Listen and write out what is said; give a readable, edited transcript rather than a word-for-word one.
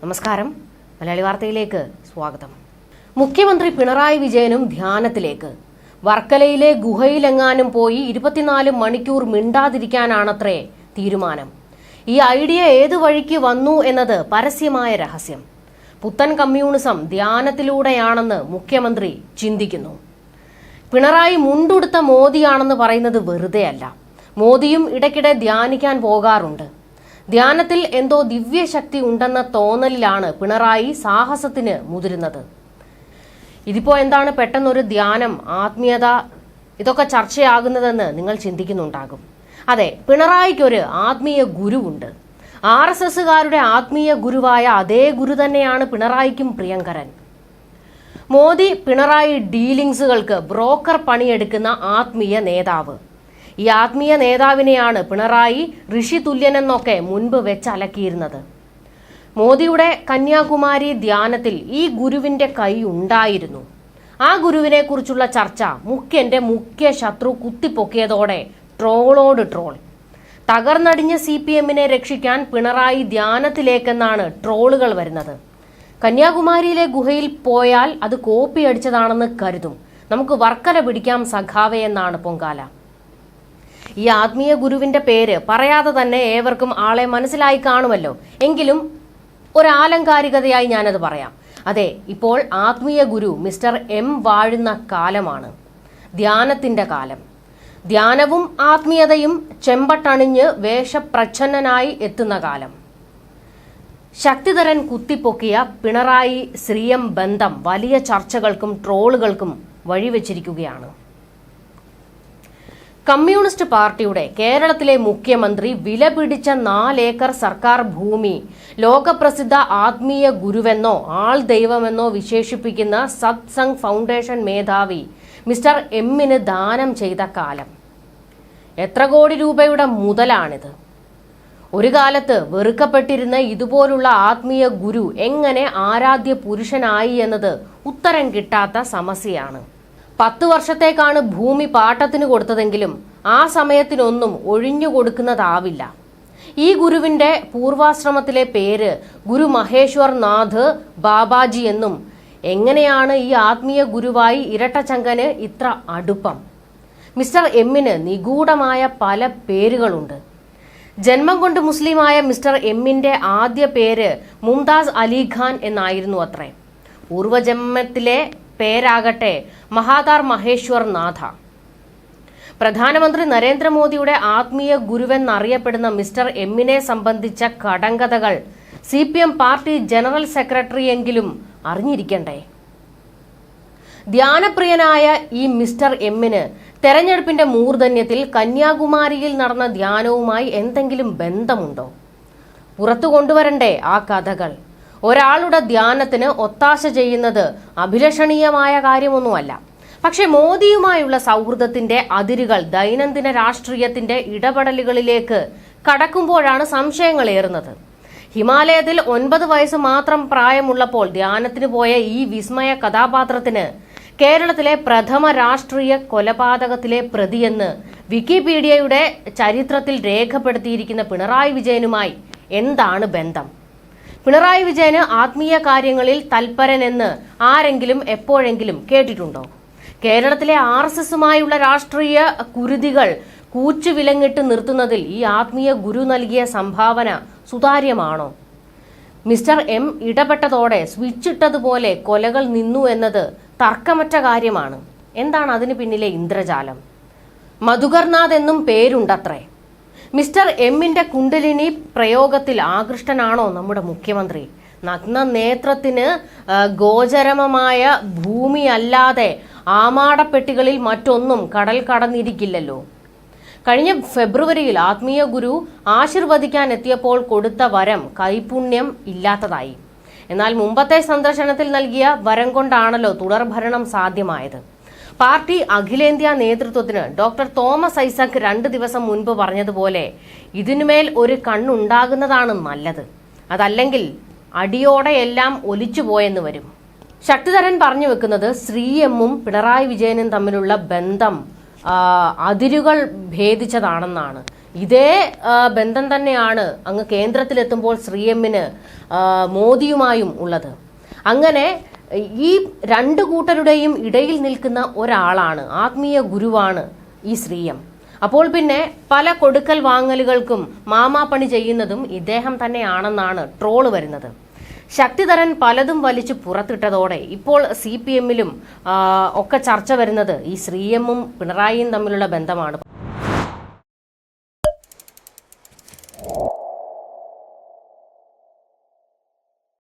നമസ്കാരം, മലയാളി വാർത്തയിലേക്ക് സ്വാഗതം. മുഖ്യമന്ത്രി പിണറായി വിജയനും ധ്യാനത്തിലേക്ക്. വർക്കലയിലെ ഗുഹയിലെങ്ങാനും പോയി 24 മണിക്കൂർ മിണ്ടാതിരിക്കാനാണത്രേ തീരുമാനം. ഈ ഐഡിയ ഏതു വഴിക്ക് വന്നു എന്നത് പരസ്യമായ രഹസ്യം. പുത്തൻ കമ്മ്യൂണിസം ധ്യാനത്തിലൂടെയാണെന്ന് മുഖ്യമന്ത്രി ചിന്തിക്കുന്നു. പിണറായി മുണ്ടുടുത്ത മോദിയാണെന്ന് പറയുന്നത് വെറുതെയല്ല. മോദിയും ഇടയ്ക്കിടെ ധ്യാനിക്കാൻ പോകാറുണ്ട്. ധ്യാനത്തിൽ എന്തോ ദിവ്യശക്തി ഉണ്ടെന്ന തോന്നലിലാണ് പിണറായി സാഹസത്തിന് മുതിരുന്നത്. ഇതിപ്പോ എന്താണ് പെട്ടെന്നൊരു ധ്യാനം, ആത്മീയത, ഇതൊക്കെ ചർച്ചയാകുന്നതെന്ന് നിങ്ങൾ ചിന്തിക്കുന്നുണ്ടാകും. അതെ, പിണറായിക്കൊരു ആത്മീയ ഗുരുവുണ്ട്. RSSകാരുടെ ആത്മീയ ഗുരുവായ അതേ ഗുരു തന്നെയാണ് പിണറായിക്കും പ്രിയങ്കരൻ. മോദി പിണറായി ഡീലിംഗ്സുകൾക്ക് ബ്രോക്കർ പണിയെടുക്കുന്ന ആത്മീയ നേതാവ്. ഈ ആത്മീയ നേതാവിനെയാണ് പിണറായി ഋഷി തുല്യനെന്നൊക്കെ മുൻപ് വെച്ചലക്കിയിരുന്നത്. മോദിയുടെ കന്യാകുമാരി ധ്യാനത്തിൽ ഈ ഗുരുവിന്റെ കൈ ഉണ്ടായിരുന്നു. ആ ഗുരുവിനെ കുറിച്ചുള്ള ചർച്ച മുഖ്യന്റെ മുഖ്യ ശത്രു കുത്തിപ്പൊക്കിയതോടെ ട്രോളോട് ട്രോൾ. തകർന്നടിഞ്ഞ CPMനെ രക്ഷിക്കാൻ പിണറായി ധ്യാനത്തിലേക്കെന്നാണ് ട്രോളുകൾ വരുന്നത്. കന്യാകുമാരിയിലെ ഗുഹയിൽ പോയാൽ അത് കോപ്പി അടിച്ചതാണെന്ന് കരുതും. നമുക്ക് വർക്കല പിടിക്കാം സഖാവേ എന്നാണ് പൊങ്കാല. ഈ ആത്മീയ ഗുരുവിന്റെ പേര് പറയാതെ തന്നെ ഏവർക്കും ആളെ മനസ്സിലായി കാണുമല്ലോ. എങ്കിലും ഒരാലങ്കാരികതയായി ഞാനത് പറയാം. അതെ, ഇപ്പോൾ ആത്മീയ ഗുരു മിസ്റ്റർ M വാഴുന്ന കാലമാണ്. ധ്യാനത്തിന്റെ കാലം. ധ്യാനവും ആത്മീയതയും ചെമ്പട്ടണിഞ്ഞ് വേഷപ്രച്ഛന്നനായി എത്തുന്ന കാലം. ശക്തിധരൻ കുത്തിപ്പൊക്കിയ പിണറായി CM ബന്ധം വലിയ ചർച്ചകൾക്കും ട്രോളുകൾക്കും വഴിവെച്ചിരിക്കുകയാണ്. കമ്മ്യൂണിസ്റ്റ് പാർട്ടിയുടെ കേരളത്തിലെ മുഖ്യമന്ത്രി വിലപിടിച്ച 4 ഏക്കർ സർക്കാർ ഭൂമി ലോകപ്രസിദ്ധ ആത്മീയ ഗുരുവെന്നോ ആൾ ദൈവമെന്നോ വിശേഷിപ്പിക്കുന്ന സത്സംഗ് ഫൗണ്ടേഷൻ മേധാവി മിസ്റ്റർ M ദാനം ചെയ്ത കാലം. എത്ര കോടി രൂപയുടെ മുതലാണിത്? ഒരു കാലത്ത് വെറുക്കപ്പെട്ടിരുന്ന ഇതുപോലുള്ള ആത്മീയ ഗുരു എങ്ങനെ ആരാധ്യ പുരുഷനായി എന്നത് ഉത്തരം കിട്ടാത്ത സമസ്യയാണ്. 10 വർഷത്തേക്കാണ് ഭൂമി പാട്ടത്തിന് കൊടുത്തതെങ്കിലും ആ സമയത്തിനൊന്നും ഒഴിഞ്ഞു കൊടുക്കുന്നതാവില്ല. ഈ ഗുരുവിന്റെ പൂർവാശ്രമത്തിലെ പേര് ഗുരു മഹേശ്വർ നാഥ് ബാബാജി എന്നും. എങ്ങനെയാണ് ഈ ആത്മീയ ഗുരുവായി ഇരട്ടച്ചങ്കന് ഇത്ര അടുപ്പം? മിസ്റ്റർ M നിഗൂഢമായ പല പേരുകളുണ്ട്. ജന്മം കൊണ്ട് മുസ്ലിമായ മിസ്റ്റർ M ആദ്യ പേര് മുംതാസ് അലിഖാൻ എന്നായിരുന്നു അത്രേ. പൂർവജന്മത്തിലെ പേരാകട്ടെ മഹാതാർ മഹേശ്വർ നാഥ. പ്രധാനമന്ത്രി നരേന്ദ്രമോദിയുടെ ആത്മീയ ഗുരുവെന്നറിയപ്പെടുന്ന മിസ്റ്റർ M സംബന്ധിച്ച കടങ്കഥകൾ CPM പാർട്ടി ജനറൽ സെക്രട്ടറിയെങ്കിലും അറിഞ്ഞിരിക്കണ്ടേ? ധ്യാനപ്രിയനായ ഈ മിസ്റ്റർ M തെരഞ്ഞെടുപ്പിന്റെ മൂർധന്യത്തിൽ കന്യാകുമാരിയിൽ നടന്ന ധ്യാനവുമായി എന്തെങ്കിലും ബന്ധമുണ്ടോ? പുറത്തു കൊണ്ടുവരണ്ടേ ആ കഥകൾ? ഒരാളുടെ ധ്യാനത്തിന് ഒത്താശ ചെയ്യുന്നത് അഭിലഷണീയമായ കാര്യമൊന്നുമല്ല. പക്ഷെ മോദിയുമായുള്ള സൗഹൃദത്തിന്റെ അതിരുകൾ ദൈനംദിന രാഷ്ട്രീയത്തിന്റെ ഇടപെടലുകളിലേക്ക് കടക്കുമ്പോഴാണ് സംശയങ്ങൾ ഏറുന്നത്. ഹിമാലയത്തിൽ 9 വയസ്സ് മാത്രം പ്രായമുള്ളപ്പോൾ ധ്യാനത്തിന് പോയ ഈ വിസ്മയ കഥാപാത്രത്തിന് കേരളത്തിലെ പ്രഥമ രാഷ്ട്രീയ കൊലപാതകത്തിലെ പ്രതിയെന്ന് വിക്കിപീഡിയയുടെ ചരിത്രത്തിൽ രേഖപ്പെടുത്തിയിരിക്കുന്ന പിണറായി വിജയനുമായി എന്താണ് ബന്ധം? പിണറായി വിജയന് ആത്മീയ കാര്യങ്ങളിൽ തൽപരനെന്ന് ആരെങ്കിലും എപ്പോഴെങ്കിലും കേട്ടിട്ടുണ്ടോ? കേരളത്തിലെ RSSുമായുള്ള രാഷ്ട്രീയ കുരുതികൾ കൂച്ചുവിലങ്ങിട്ട് നിർത്തുന്നതിൽ ഈ ആത്മീയ ഗുരു നൽകിയ സംഭാവന സുതാര്യമാണോ? മിസ്റ്റർ M ഇടപെട്ടതോടെ സ്വിച്ചിട്ടതുപോലെ കൊലകൾ നിന്നു എന്നത് തർക്കമറ്റ കാര്യമാണ്. എന്താണ് അതിന് പിന്നിലെ ഇന്ദ്രജാലം? മധുകർനാഥ് എന്നും പേരുണ്ടത്രേ. മിസ്റ്റർ M കുണ്ടലിനി പ്രയോഗത്തിൽ ആകൃഷ്ടനാണോ നമ്മുടെ മുഖ്യമന്ത്രി? നഗ്ന നേത്രത്തിന് ഗോചരമമായ ഭൂമിയല്ലാതെ ആമാടപ്പെട്ടികളിൽ മറ്റൊന്നും കടൽ കടന്നിരിക്കില്ലല്ലോ. കഴിഞ്ഞ ഫെബ്രുവരിയിൽ ആത്മീയ ഗുരു ആശീർവദിക്കാൻ എത്തിയപ്പോൾ കൊടുത്ത വരം കൈപുണ്യം ഇല്ലാത്തതായി. എന്നാൽ മുമ്പത്തെ സന്ദർശനത്തിൽ നൽകിയ വരം കൊണ്ടാണല്ലോ തുടർഭരണം സാധ്യമായത്. പാർട്ടി അഖിലേന്ത്യാ നേതൃത്വത്തിന് ഡോക്ടർ തോമസ് ഐസക് 2 ദിവസം മുൻപ് പറഞ്ഞതുപോലെ ഇതിനുമേൽ ഒരു കണ്ണുണ്ടാകുന്നതാണ് നല്ലത്. അതല്ലെങ്കിൽ അടിയോടെ എല്ലാം ഒലിച്ചുപോയെന്ന് വരും. ശക്തിധരൻ പറഞ്ഞു വെക്കുന്നത് ശ്രീ M പിണറായി വിജയനും തമ്മിലുള്ള ബന്ധം അതിരുകൾ ഭേദിച്ചതാണെന്നാണ്. ഇതേ ബന്ധം തന്നെയാണ് അങ്ങ് കേന്ദ്രത്തിലെത്തുമ്പോൾ ശ്രീ എമ്മിന് മോദിയുമായും ഉള്ളത്. അങ്ങനെ ഈ രണ്ടു കൂട്ടരുടെയും ഇടയിൽ നിൽക്കുന്ന ഒരാളാണ്, ആത്മീയ ഗുരുവാണ് ഈ ശ്രീ എം. അപ്പോൾ പിന്നെ പല കൊടുക്കൽ വാങ്ങലുകൾക്കും മാമാപ്പണി ചെയ്യുന്നതും ഇദ്ദേഹം തന്നെയാണെന്നാണ് ട്രോള് വരുന്നത്. ശക്തിധരൻ പലതും വലിച്ചു പുറത്തിട്ടതോടെ ഇപ്പോൾ CPM-ലും ഒക്കെ ചർച്ച വരുന്നത് ഈ ശ്രീ എമ്മും പിണറായിയും തമ്മിലുള്ള ബന്ധമാണ്.